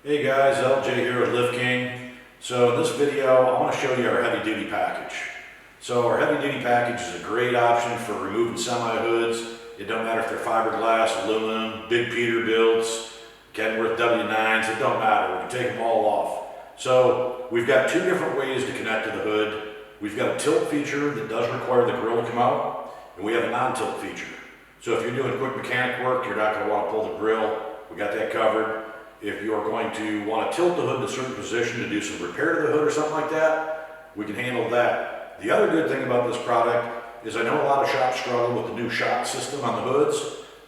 Hey guys, LJ here with Lift King. So in this video, I want to show you our heavy duty package. So our heavy duty package is a great option for removing semi-hoods. It don't matter if they're fiberglass, aluminum, big Peterbilts, Kenworth W9s, it don't matter. We can take them all off. So we've got two different ways to connect to the hood. We've got a tilt feature that does require the grill to come out, and we have a non-tilt feature. So if you're doing quick mechanic work, you're not going to want to pull the grill. We got that covered. If you're going to want to tilt the hood to a certain position to do some repair to the hood or something like that, we can handle that. The other good thing about this product is I know a lot of shops struggle with the new shock system on the hoods,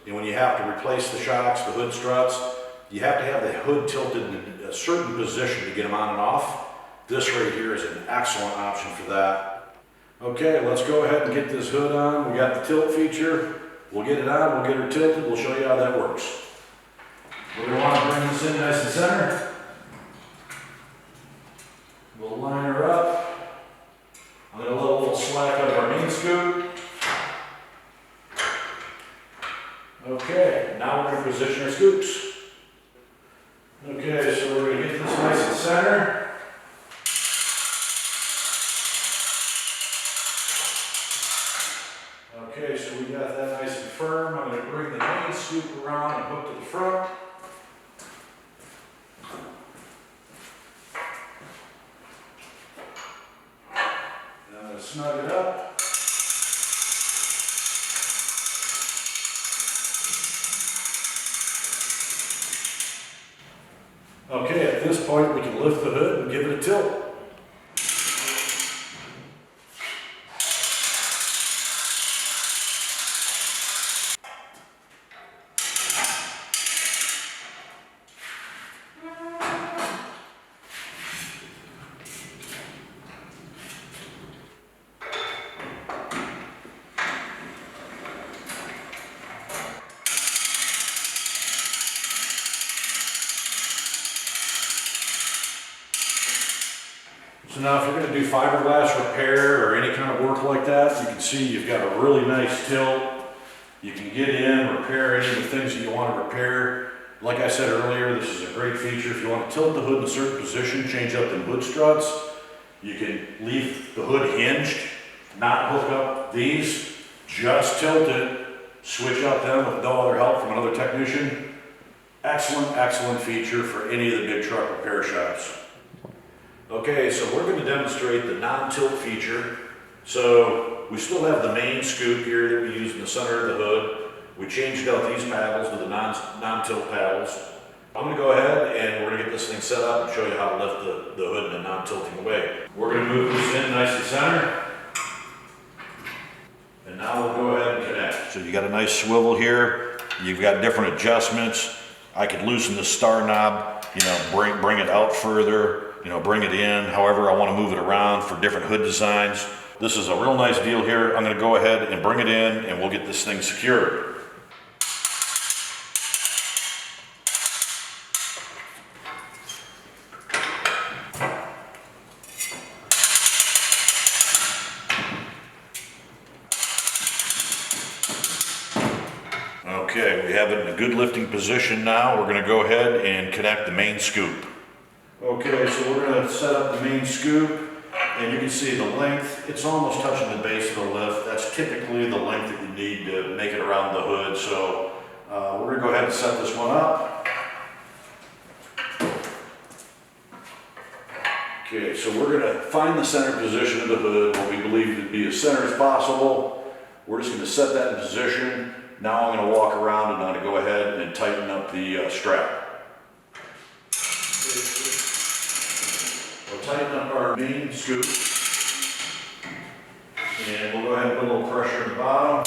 and when you have to replace the shocks, the hood struts, you have to have the hood tilted in a certain position to get them on and off. This right here is an excellent option for that. Okay, let's go ahead and get this hood on. We got the tilt feature. We'll get it on, we'll get her tilted, we'll show you how that works. We're going to want to bring this in nice and center. We'll line her up. I'm going to let a little slack out of our main scoop. Okay, now we're going to position our scoops. Okay, so we're going to get this nice and center. Okay, so we got that nice and firm. I'm going to bring the main scoop around and hook to the front. Snug it up. Okay, at this point we can lift the hood and give it a tilt. So now if you're going to do fiberglass repair or any kind of work like that, you can see you've got a really nice tilt. You can get in, repair any of the things that you want to repair. Like I said earlier, this is a great feature. If you want to tilt the hood in a certain position, change out the hood struts, you can leave the hood hinged, not hook up these, just tilt it, switch out them with no other help from another technician. Excellent, excellent feature for any of the big truck repair shops. Okay, so we're going to demonstrate the non-tilt feature. So we still have the main scoop here that we use in the center of the hood. We changed out these paddles to the non-tilt paddles. I'm going to go ahead and we're going to get this thing set up and show you how to lift the hood in a non-tilting way. We're going to move this in nice and center. And now we'll go ahead and connect. So you got a nice swivel here. You've got different adjustments. I could loosen the star knob, bring it out further. Bring it in, however I want to move it around for different hood designs. This is a real nice deal here. I'm going to go ahead and bring it in and we'll get this thing secured. Okay, we have it in a good lifting position now. We're going to go ahead and connect the main scoop. Okay, so we're going to set up the main scoop, and you can see the length, it's almost touching the base of the lift. That's typically the length that you need to make it around the hood. So we're going to go ahead and set this one up. Okay, so we're going to find the center position of the hood, what we believe to be as center as possible. We're just going to set that in position. Now I'm going to walk around and I'm going to go ahead and tighten up the strap. We'll tighten up our main scoop, and we'll go ahead and put a little pressure in the bottom.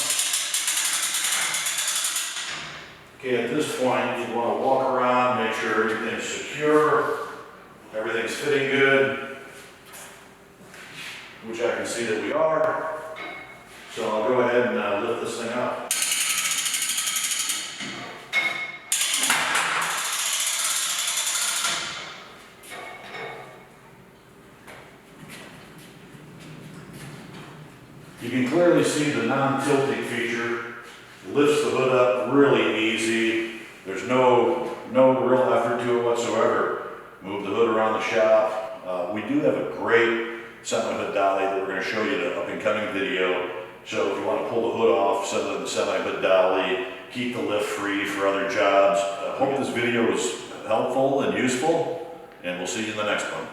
Okay, at this point, you want to walk around, make sure everything's secure, everything's fitting good, which I can see that we are. So I'll go ahead and lift this thing up. You can clearly see the non-tilting feature lifts the hood up really easy. There's no real real effort to it whatsoever. Move the hood around the shop. We do have a great semi-hood dolly that we're going to show you in an up-and-coming video. So if you want to pull the hood off, set it in the semi-hood dolly, keep the lift free for other jobs. Hope this video was helpful and useful, and we'll see you in the next one.